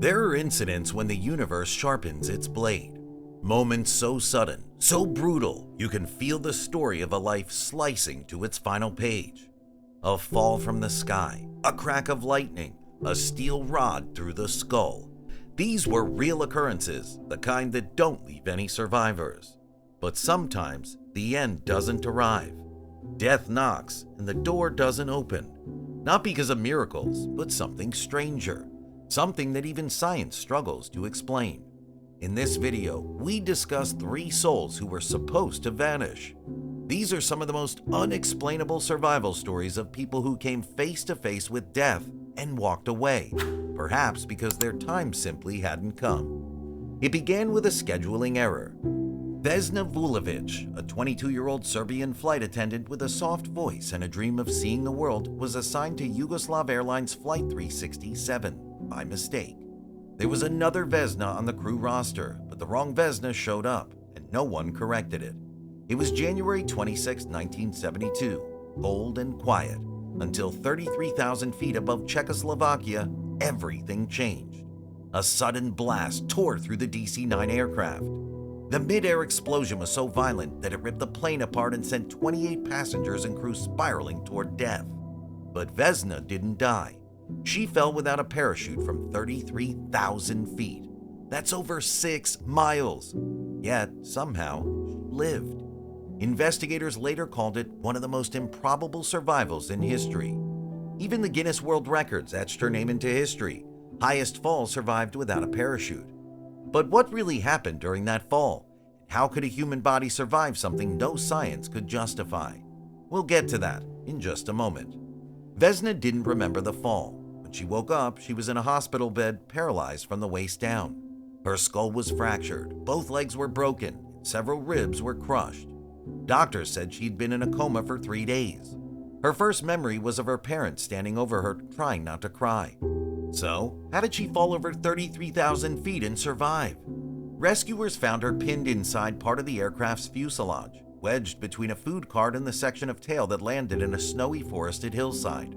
There are incidents when the universe sharpens its blade. Moments so sudden, so brutal, you can feel the story of a life slicing to its final page. A fall from the sky, a crack of lightning, a steel rod through the skull. These were real occurrences, the kind that don't leave any survivors. But sometimes, the end doesn't arrive. Death knocks, and the door doesn't open. Not because of miracles, but something stranger. Something that even science struggles to explain. In this video, we discuss 3 souls who were supposed to vanish. These are some of the most unexplainable survival stories of people who came face to face with death and walked away, perhaps because their time simply hadn't come. It began with a scheduling error. Vesna Vulovic, a 22-year-old Serbian flight attendant with a soft voice and a dream of seeing the world, was assigned to Yugoslav Airlines Flight 367 by mistake. There was another Vesna on the crew roster, but the wrong Vesna showed up, and no one corrected it. It was January 26, 1972, cold and quiet, until 33,000 feet above Czechoslovakia, everything changed. A sudden blast tore through the DC-9 aircraft. The mid-air explosion was so violent that it ripped the plane apart and sent 28 passengers and crew spiraling toward death. But Vesna didn't die. She fell without a parachute from 33,000 feet. That's over 6 miles. Yet, somehow, she lived. Investigators later called it one of the most improbable survivals in history. Even the Guinness World Records etched her name into history. Highest fall survived without a parachute. But what really happened during that fall? How could a human body survive something no science could justify? We'll get to that in just a moment. Vesna didn't remember the fall. When she woke up, she was in a hospital bed, paralyzed from the waist down. Her skull was fractured, both legs were broken, and several ribs were crushed. Doctors said she'd been in a coma for 3 days. Her first memory was of her parents standing over her, trying not to cry. So, how did she fall over 33,000 feet and survive? Rescuers found her pinned inside part of the aircraft's fuselage, wedged between a food cart and the section of tail that landed in a snowy forested hillside.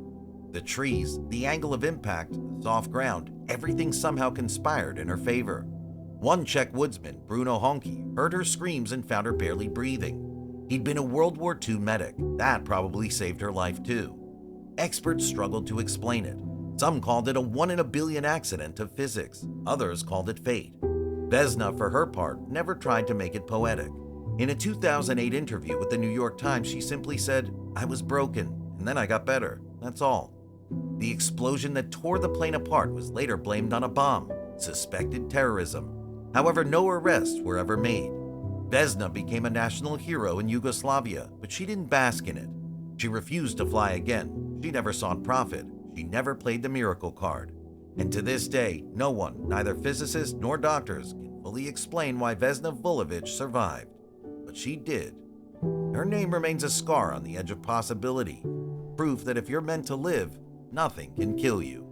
The trees, the angle of impact, the soft ground, everything somehow conspired in her favor. One Czech woodsman, Bruno Honky, heard her screams and found her barely breathing. He'd been a World War II medic. That probably saved her life too. Experts struggled to explain it. Some called it a 1 in a billion accident of physics. Others called it fate. Vesna, for her part, never tried to make it poetic. In a 2008 interview with the New York Times, she simply said, "I was broken, and then I got better. That's all." The explosion that tore the plane apart was later blamed on a bomb, suspected terrorism. However, no arrests were ever made. Vesna became a national hero in Yugoslavia, but she didn't bask in it. She refused to fly again. She never sought profit. She never played the miracle card. And to this day, no one, neither physicists nor doctors, can fully explain why Vesna Vulovic survived. But she did. Her name remains a scar on the edge of possibility. Proof that if you're meant to live, nothing can kill you.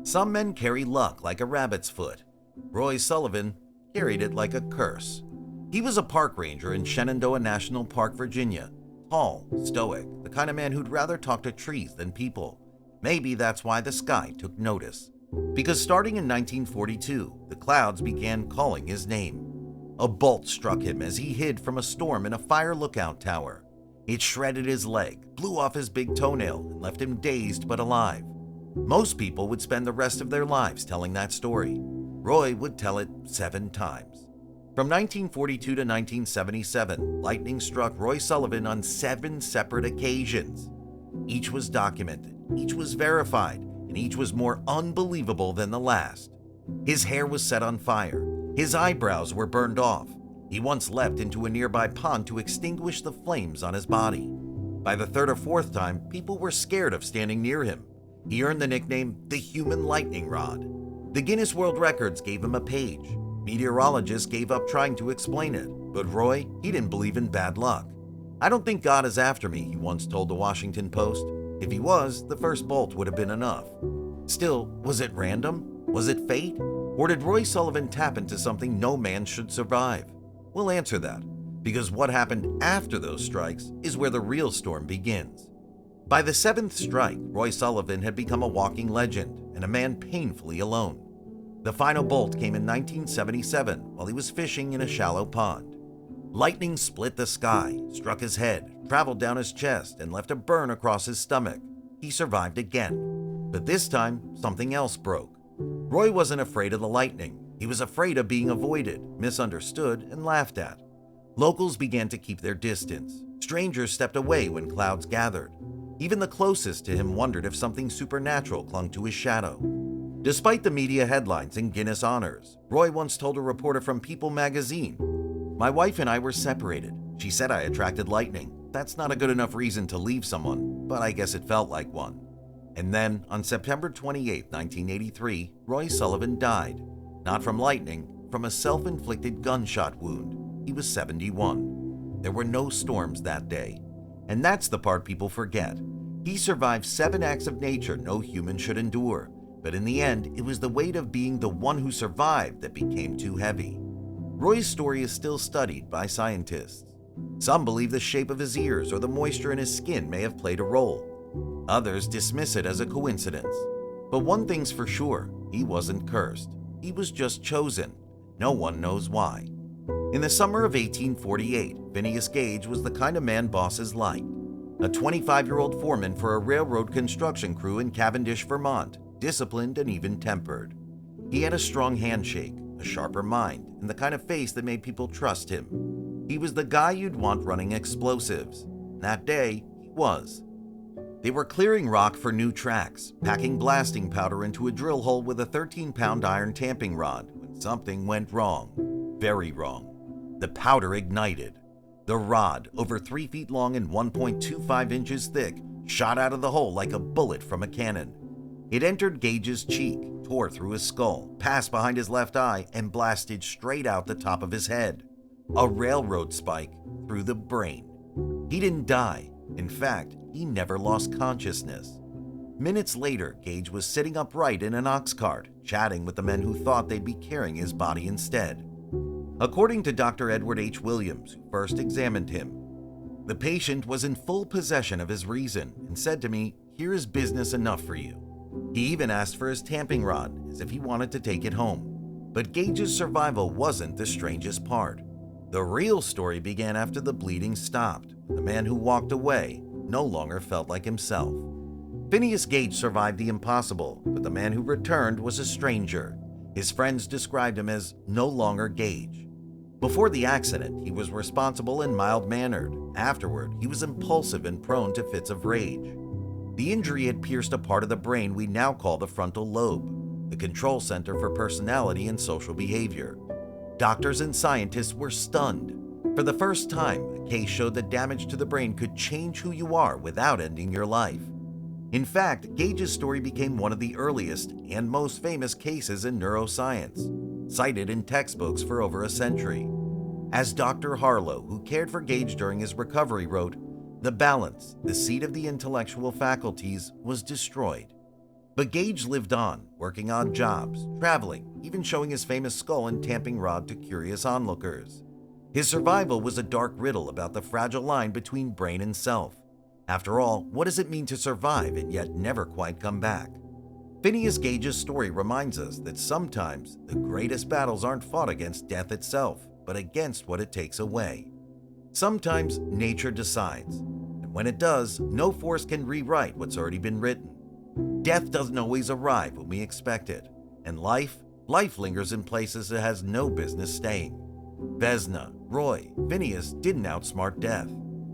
Some men carry luck like a rabbit's foot. Roy Sullivan carried it like a curse. He was a park ranger in Shenandoah National Park, Virginia. Tall, stoic, the kind of man who'd rather talk to trees than people. Maybe that's why the sky took notice. Because starting in 1942, the clouds began calling his name. A bolt struck him as he hid from a storm in a fire lookout tower. It shredded his leg, blew off his big toenail, and left him dazed but alive. Most people would spend the rest of their lives telling that story. Roy would tell it 7 times. From 1942 to 1977, lightning struck Roy Sullivan on 7 separate occasions. Each was documented, each was verified, and each was more unbelievable than the last. His hair was set on fire. His eyebrows were burned off. He once leapt into a nearby pond to extinguish the flames on his body. By the 3rd or 4th time, people were scared of standing near him. He earned the nickname the Human Lightning Rod. The Guinness World Records gave him a page. Meteorologists gave up trying to explain it, but Roy, he didn't believe in bad luck. "I don't think God is after me," he once told the Washington Post. If he was, the first bolt would have been enough. Still, was it random? Was it fate? Or did Roy Sullivan tap into something no man should survive? We'll answer that, because what happened after those strikes is where the real storm begins. By the 7th strike, Roy Sullivan had become a walking legend and a man painfully alone. The final bolt came in 1977 while he was fishing in a shallow pond. Lightning split the sky, struck his head, traveled down his chest, and left a burn across his stomach. He survived again, but this time something else broke. Roy wasn't afraid of the lightning. He was afraid of being avoided, misunderstood, and laughed at. Locals began to keep their distance. Strangers stepped away when clouds gathered. Even the closest to him wondered if something supernatural clung to his shadow. Despite the media headlines and Guinness honors, Roy once told a reporter from People magazine, "My wife and I were separated. She said I attracted lightning. That's not a good enough reason to leave someone, but I guess it felt like one." And then, on September 28, 1983, Roy Sullivan died. Not from lightning, from a self-inflicted gunshot wound. He was 71. There were no storms that day. And that's the part people forget. He survived 7 acts of nature no human should endure. But in the end, it was the weight of being the one who survived that became too heavy. Roy's story is still studied by scientists. Some believe the shape of his ears or the moisture in his skin may have played a role. Others dismiss it as a coincidence. But one thing's for sure, he wasn't cursed. He was just chosen. No one knows why. In the summer of 1848, Phineas Gage was the kind of man bosses liked. A 25-year-old foreman for a railroad construction crew in Cavendish, Vermont, disciplined and even-tempered. He had a strong handshake, a sharper mind, and the kind of face that made people trust him. He was the guy you'd want running explosives. That day, he was. They were clearing rock for new tracks, packing blasting powder into a drill hole with a 13-pound iron tamping rod, when something went wrong. Very wrong. The powder ignited. The rod, over 3 feet long and 1.25 inches thick, shot out of the hole like a bullet from a cannon. It entered Gage's cheek, tore through his skull, passed behind his left eye, and blasted straight out the top of his head. A railroad spike through the brain. He didn't die. In fact, he never lost consciousness. Minutes later, Gage was sitting upright in an ox cart, chatting with the men who thought they'd be carrying his body instead. According to Dr. Edward H. Williams, who first examined him, the patient was in full possession of his reason and said to me, "Here is business enough for you." He even asked for his tamping rod, as if he wanted to take it home. But Gage's survival wasn't the strangest part. The real story began after the bleeding stopped. The man who walked away no longer felt like himself. Phineas Gage survived the impossible, but the man who returned was a stranger. His friends described him as no longer Gage. Before the accident, he was responsible and mild-mannered. Afterward, he was impulsive and prone to fits of rage. The injury had pierced a part of the brain we now call the frontal lobe, the control center for personality and social behavior. Doctors and scientists were stunned. For the first time, a case showed that damage to the brain could change who you are without ending your life. In fact, Gage's story became one of the earliest and most famous cases in neuroscience, cited in textbooks for over a century. As Dr. Harlow, who cared for Gage during his recovery, wrote, "The balance, the seat of the intellectual faculties, was destroyed." But Gage lived on, working odd jobs, traveling, even showing his famous skull and tamping rod to curious onlookers. His survival was a dark riddle about the fragile line between brain and self. After all, what does it mean to survive and yet never quite come back? Phineas Gage's story reminds us that sometimes the greatest battles aren't fought against death itself, but against what it takes away. Sometimes nature decides, and when it does, no force can rewrite what's already been written. Death doesn't always arrive when we expect it, and life lingers in places it has no business staying. Vesna, Roy, Phineas didn't outsmart death.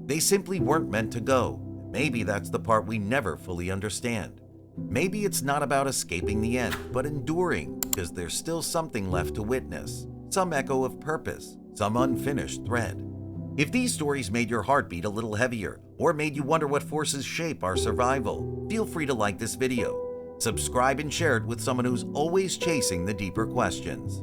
They simply weren't meant to go. Maybe that's the part we never fully understand. Maybe it's not about escaping the end, but enduring, because there's still something left to witness, some echo of purpose, some unfinished thread. If these stories made your heart beat a little heavier, or made you wonder what forces shape our survival, feel free to like this video, subscribe and share it with someone who's always chasing the deeper questions.